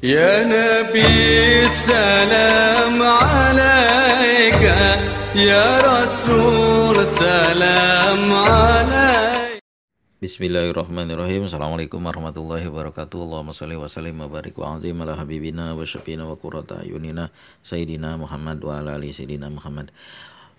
Ya Nabi salam alaika, ya Rasul salam alaika. Bismillahirrahmanirrahim. Assalamualaikum warahmatullahi wabarakatuh. Allahumma shalli wa sallim wa barik wa azim ala habibina wa syafiina wa qurrata ayunina Sayyidina Muhammad wa ala ali Sayyidina Muhammad.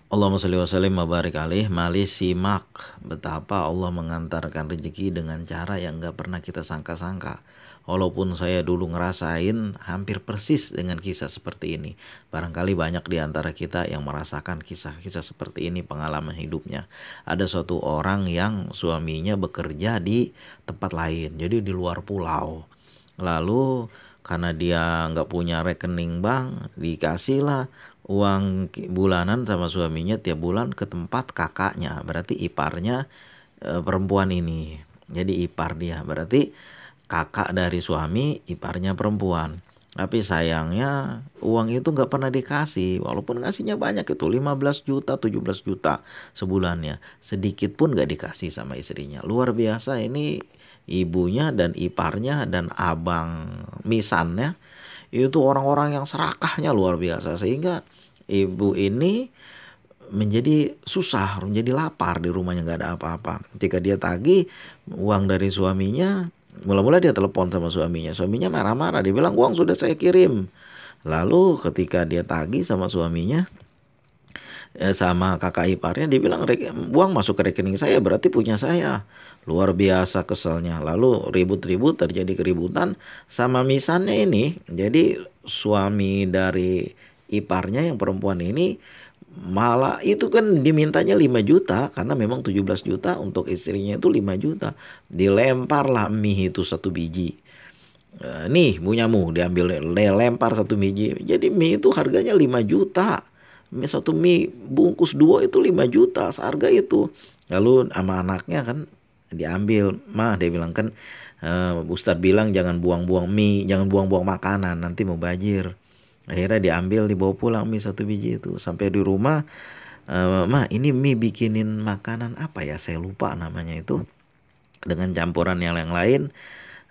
Allahumma shalli wa sallim wa barik alaih. Mali simak betapa Allah mengantarkan rezeki dengan cara yang gak pernah kita sangka-sangka. Walaupun saya dulu ngerasain hampir persis dengan kisah seperti ini. Barangkali banyak di antara kita yang merasakan kisah-kisah seperti ini pengalaman hidupnya. Ada suatu orang yang suaminya bekerja di tempat lain, jadi di luar pulau. Lalu karena dia nggak punya rekening bank, dikasihlah uang bulanan sama suaminya tiap bulan ke tempat kakaknya, berarti iparnya perempuan ini. Jadi ipar dia, berarti kakak dari suami, iparnya perempuan. Tapi sayangnya uang itu nggak pernah dikasih. Walaupun ngasihnya banyak itu 15 juta, 17 juta sebulannya. Sedikit pun nggak dikasih sama istrinya. Luar biasa ini ibunya dan iparnya dan abang misannya. Itu orang-orang yang serakahnya luar biasa. Sehingga ibu ini menjadi susah, menjadi lapar di rumahnya, nggak ada apa-apa. Ketika dia tagih uang dari suaminya, mula-mula dia telepon sama suaminya marah-marah, dia bilang uang sudah saya kirim. Lalu ketika dia tagih sama suaminya, sama kakak iparnya, dia bilang uang masuk ke rekening saya berarti punya saya. Luar biasa keselnya. Lalu ribut-ribut, terjadi keributan sama misannya ini. Jadi suami dari iparnya yang perempuan ini malah itu kan dimintanya 5 juta karena memang 17 juta untuk istrinya, itu 5 juta. Dilemparlah mie itu 1 biji. Nih punyamu, diambil, lempar 1 biji. Jadi mie itu harganya 5 juta. Satu mie bungkus 2 itu 5 juta seharga itu. Lalu sama anaknya kan diambil, mah dia bilang kan Ustadz bilang jangan buang-buang mie, jangan buang-buang makanan, nanti mau banjir. Akhirnya diambil, dibawa pulang mie 1 biji itu. Sampai di rumah, mah ini mie bikinin makanan apa ya, saya lupa namanya itu, dengan campuran yang lain.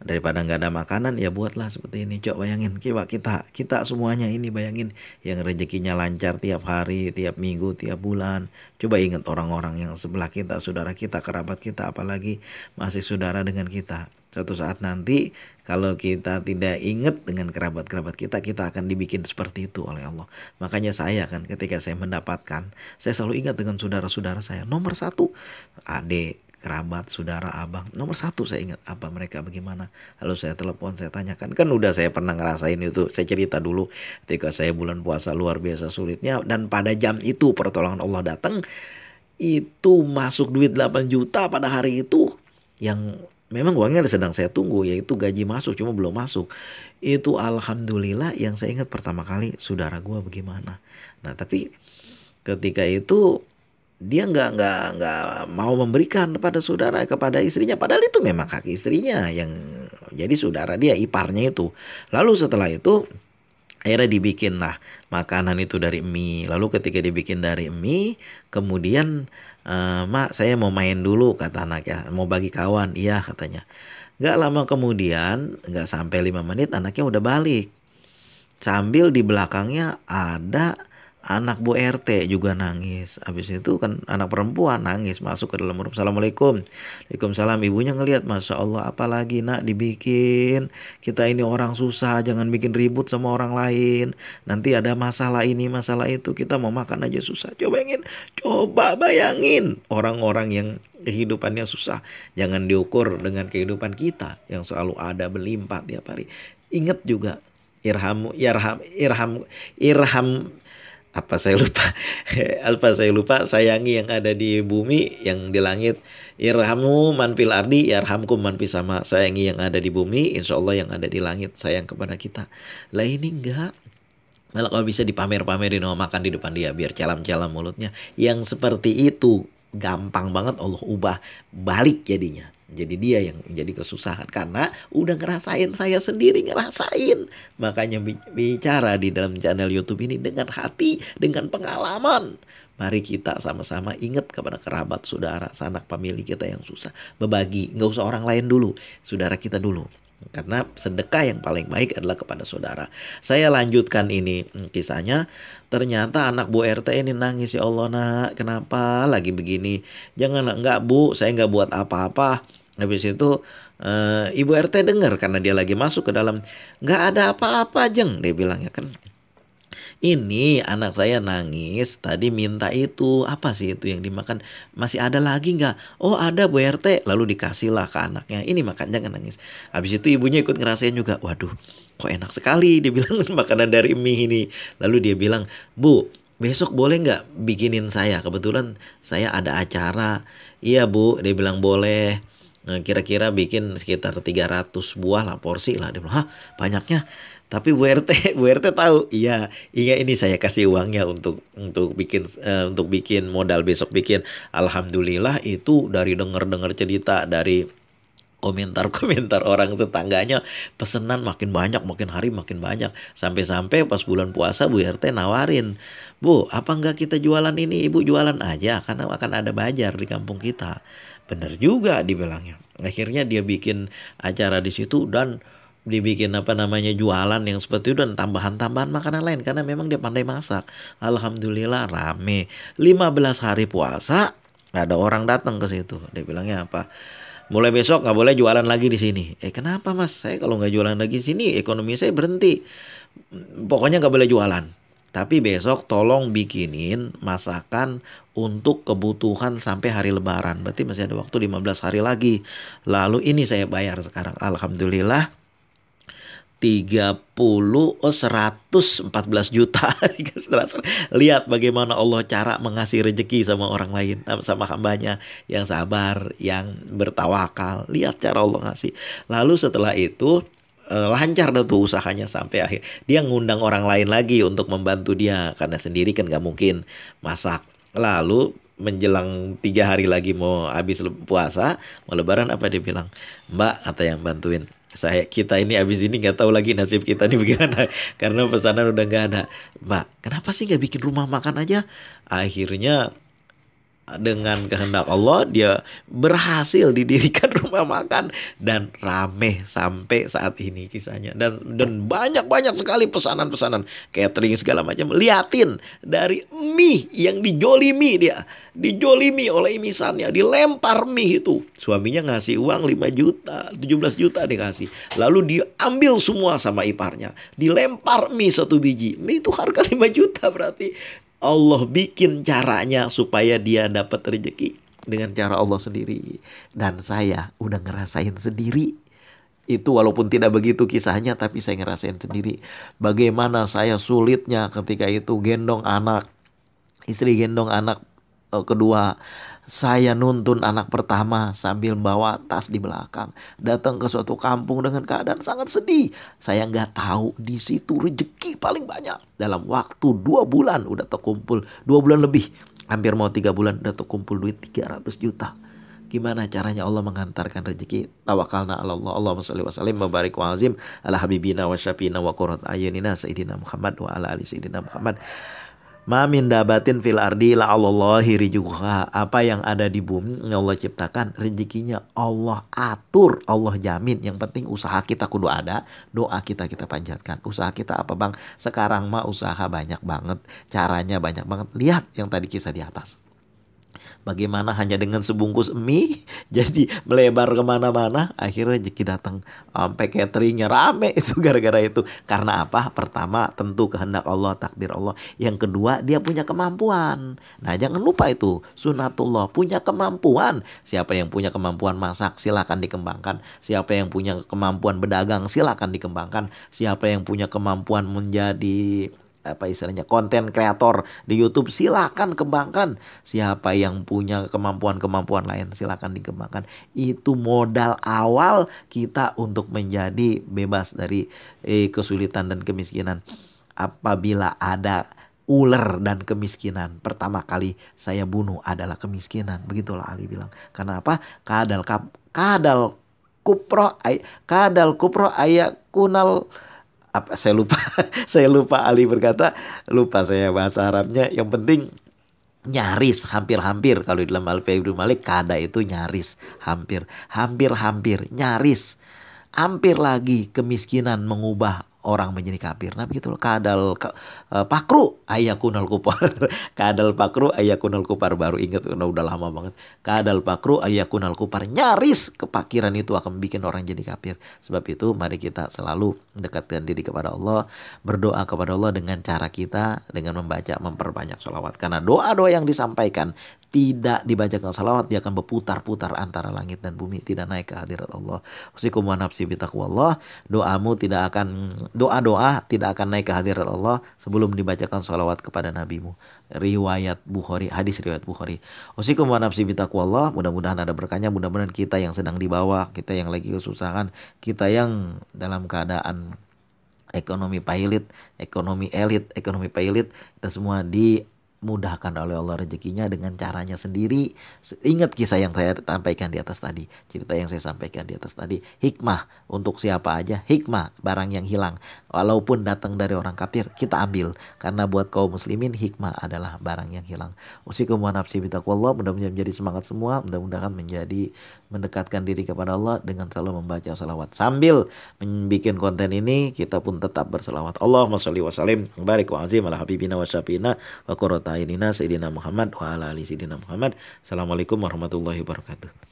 Daripada nggak ada makanan ya buatlah seperti ini. Coba bayangin, coba kita semuanya ini bayangin yang rezekinya lancar tiap hari, tiap minggu, tiap bulan. Coba ingat orang-orang yang sebelah kita, saudara kita, kerabat kita, apalagi masih saudara dengan kita. Suatu saat nanti kalau kita tidak ingat dengan kerabat-kerabat kita, kita akan dibikin seperti itu oleh Allah. Makanya saya kan ketika saya mendapatkan, saya selalu ingat dengan saudara-saudara saya. Nomor 1 adik, kerabat, saudara, abang. Nomor 1 saya ingat apa mereka bagaimana. Lalu saya telepon, saya tanyakan. Kan udah saya pernah ngerasain itu. Saya cerita dulu ketika saya bulan puasa luar biasa sulitnya. Dan pada jam itu pertolongan Allah datang. Itu masuk duit 8 juta pada hari itu. Yang memang uangnya sedang saya tunggu. Yaitu gaji masuk, cuma belum masuk. Itu alhamdulillah yang saya ingat pertama kali, saudara gua bagaimana. Nah tapi ketika itu dia nggak mau memberikan kepada istrinya, padahal itu memang hak istrinya yang jadi saudara dia, iparnya itu. Lalu setelah itu akhirnya dibikin lah makanan itu dari mie. Lalu ketika dibikin dari mie, kemudian mak saya mau main dulu kata anaknya, mau bagi kawan. Iya katanya. Nggak lama kemudian, nggak sampai 5 menit anaknya udah balik, sambil di belakangnya ada anak Bu RT juga nangis. Habis itu kan anak perempuan nangis masuk ke dalam rumah. Assalamualaikum. Waalaikumsalam. Ibunya ngelihat, Masya Allah, apalagi nak dibikin. Kita ini orang susah, jangan bikin ribut sama orang lain. Nanti ada masalah ini, masalah itu. Kita mau makan aja susah. Coba bayangin orang-orang yang kehidupannya susah. Jangan diukur dengan kehidupan kita yang selalu ada berlimpah tiap hari. Ingat juga, irham apa saya lupa, sayangi yang ada di bumi, yang di langit. Irhamu man fil ardi yarhamkum man fis sama. Sayangi yang ada di bumi, insya Allah yang ada di langit sayang kepada kita. Lah ini enggak, malah kalau bisa dipamer-pamerin mau makan di depan dia biar calam-calam mulutnya. Yang seperti itu gampang banget Allah ubah balik jadinya. Jadi dia yang menjadi kesusahan karena udah ngerasain, saya sendiri ngerasain. Makanya bicara di dalam channel YouTube ini dengan hati, dengan pengalaman. Mari kita sama-sama ingat kepada kerabat, saudara, sanak famili kita yang susah. Berbagi, nggak usah orang lain dulu, saudara kita dulu. Karena sedekah yang paling baik adalah kepada saudara. Saya lanjutkan ini kisahnya. Ternyata anak Bu RT ini nangis, ya Allah nak, kenapa lagi begini? Jangan, enggak Bu, saya enggak buat apa-apa. Habis itu Ibu RT dengar karena dia lagi masuk ke dalam. Enggak ada apa-apa Jeng, dia bilangnya kan. Ini anak saya nangis, tadi minta itu, apa sih itu yang dimakan? Masih ada lagi nggak? Oh ada Bu RT, lalu dikasihlah ke anaknya. Ini makan, jangan nangis. Habis itu ibunya ikut ngerasain juga. Waduh, kok enak sekali, dia bilang makanan dari mie ini. Lalu dia bilang, Bu, besok boleh nggak bikinin saya? Kebetulan saya ada acara. Iya Bu, dia bilang boleh. Kira-kira bikin sekitar 300 buah lah, porsi lah. Dia bilang, hah banyaknya? Tapi Bu RT tahu, iya, iya ini saya kasih uangnya untuk bikin modal besok bikin. Alhamdulillah itu dari dengar-dengar cerita dari komentar-komentar orang tetangganya, pesanan makin banyak, makin hari makin banyak. Sampai-sampai pas bulan puasa Bu RT nawarin, Bu, apa enggak kita jualan ini? Ibu jualan aja karena akan ada bazar di kampung kita. Bener juga dibilangnya. Akhirnya dia bikin acara di situ dan dibikin apa namanya jualan yang seperti itu dan tambahan-tambahan makanan lain karena memang dia pandai masak. Alhamdulillah rame. 15 hari puasa ada orang datang ke situ. Dia bilangnya apa? Mulai besok nggak boleh jualan lagi di sini. Kenapa Mas? Saya kalau nggak jualan lagi di sini ekonomi saya berhenti. Pokoknya nggak boleh jualan. Tapi besok tolong bikinin masakan untuk kebutuhan sampai hari lebaran. Berarti masih ada waktu 15 hari lagi. Lalu ini saya bayar sekarang. Alhamdulillah 114 juta. Lihat bagaimana Allah cara mengasih rezeki sama orang lain, sama hambanya yang sabar, yang bertawakal. Lihat cara Allah ngasih. Lalu setelah itu lancar dah tuh usahanya sampai akhir. Dia ngundang orang lain lagi untuk membantu dia karena sendiri kan gak mungkin masak. Lalu menjelang 3 hari lagi mau habis puasa, mau lebaran, apa dia bilang? Mbak, kata yang bantuin, kita ini abis ini nggak tahu lagi nasib kita ini bagaimana karena pesanan udah nggak ada. Mbak, kenapa sih nggak bikin rumah makan aja? Akhirnya dengan kehendak Allah dia berhasil didirikan rumah makan dan rame sampai saat ini kisahnya, dan banyak sekali pesanan-pesanan catering segala macam. Liatin dari mie yang dijolimi oleh misalnya, dilempar mie itu, suaminya ngasih uang 5 juta 17 juta dikasih, lalu diambil semua sama iparnya, dilempar mie 1 biji mie itu harga 5 juta. Berarti Allah bikin caranya supaya dia dapat rezeki dengan cara Allah sendiri. Dan saya udah ngerasain sendiri. Itu walaupun tidak begitu kisahnya, tapi saya ngerasain sendiri. Bagaimana saya sulitnya ketika itu gendong anak. Istri gendong anak kedua. Saya nuntun anak pertama sambil bawa tas di belakang. Datang ke suatu kampung dengan keadaan sangat sedih. Saya nggak tahu di situ rezeki paling banyak. Dalam waktu 2 bulan udah terkumpul. 2 bulan lebih. Hampir mau 3 bulan udah terkumpul duit 300 juta. Gimana caranya Allah mengantarkan rezeki? Tawakalna ala Allah. Allahumma shalli wa sallim wa barik wa azim ala habibina wa syafina wa qurrat ayunina sayyidina Muhammad wa ala ali sayyidina Muhammad. Ma min dabatin fil ardi la Allahi rizquha. Apa yang ada di bumi yang Allah ciptakan, rezekinya Allah atur, Allah jamin. Yang penting usaha kita kudu ada, doa kita panjatkan. Usaha kita apa Bang? Sekarang mah usaha banyak banget, caranya banyak banget. Lihat yang tadi kisah di atas. Bagaimana hanya dengan sebungkus mie jadi melebar kemana-mana. Akhirnya rezeki datang sampai cateringnya rame itu gara-gara itu. Karena apa? Pertama tentu kehendak Allah, takdir Allah. Yang kedua dia punya kemampuan. Nah jangan lupa itu sunatullah, punya kemampuan. Siapa yang punya kemampuan masak silakan dikembangkan. Siapa yang punya kemampuan berdagang silakan dikembangkan. Siapa yang punya kemampuan menjadi konten kreator di YouTube silakan kembangkan. Siapa yang punya kemampuan lain silakan dikembangkan. Itu modal awal kita untuk menjadi bebas dari kesulitan dan kemiskinan. Apabila ada ular dan kemiskinan, pertama kali saya bunuh adalah kemiskinan. Begitulah Ali bilang. Karena apa? Kadal kupro ayakunal apa, saya lupa Ali berkata, lupa saya bahasa Arabnya. Yang penting nyaris, hampir kalau di dalam Al-Fiqh Ibnu Malik kada itu nyaris, hampir nyaris. Hampir lagi kemiskinan mengubah orang menjadi kafir. Nah begitu loh, pakru ayakunal kupar. Kadal pakru ayakunal kupar, baru ingat karena udah lama banget. Kadal pakru ayakunal kupar, nyaris kepakiran itu akan bikin orang jadi kafir. Sebab itu mari kita selalu mendekatkan diri kepada Allah, berdoa kepada Allah dengan cara kita, dengan memperbanyak sholawat. Karena doa-doa yang disampaikan tidak dibacakan salawat, dia akan berputar-putar antara langit dan bumi, tidak naik ke hadirat Allah. Usikum wa nafsi bitaqwallah. Doa-doa tidak akan naik ke hadirat Allah sebelum dibacakan salawat kepada nabimu. Riwayat Bukhari, hadis riwayat Bukhari. Usikum wa nafsi bitaqwallah. Mudah-mudahan ada berkahnya, mudah-mudahan kita yang sedang di bawah, kita yang lagi kesusahan, kita yang dalam keadaan ekonomi pailit, ekonomi pailit, kita semua dimudahkan oleh Allah rezekinya dengan caranya sendiri. Ingat kisah yang saya sampaikan di atas tadi, cerita yang saya sampaikan di atas tadi. Hikmah untuk siapa aja, hikmah barang yang hilang, walaupun datang dari orang kafir, kita ambil. Karena buat kaum muslimin, hikmah adalah barang yang hilang. Usikum wa nafsi bitaqwallah. Mudah-mudahan menjadi semangat semua, mudah-mudahan menjadi mendekatkan diri kepada Allah dengan selalu membaca salawat. Sambil membuat konten ini, kita pun tetap berselawat. Allahumma sholli wa sallim barik wa azim ala habibina wa syafina wa qurrata a'yunina sayyidina Muhammad wa ala ali sayyidina Muhammad. Assalamualaikum warahmatullahi wabarakatuh.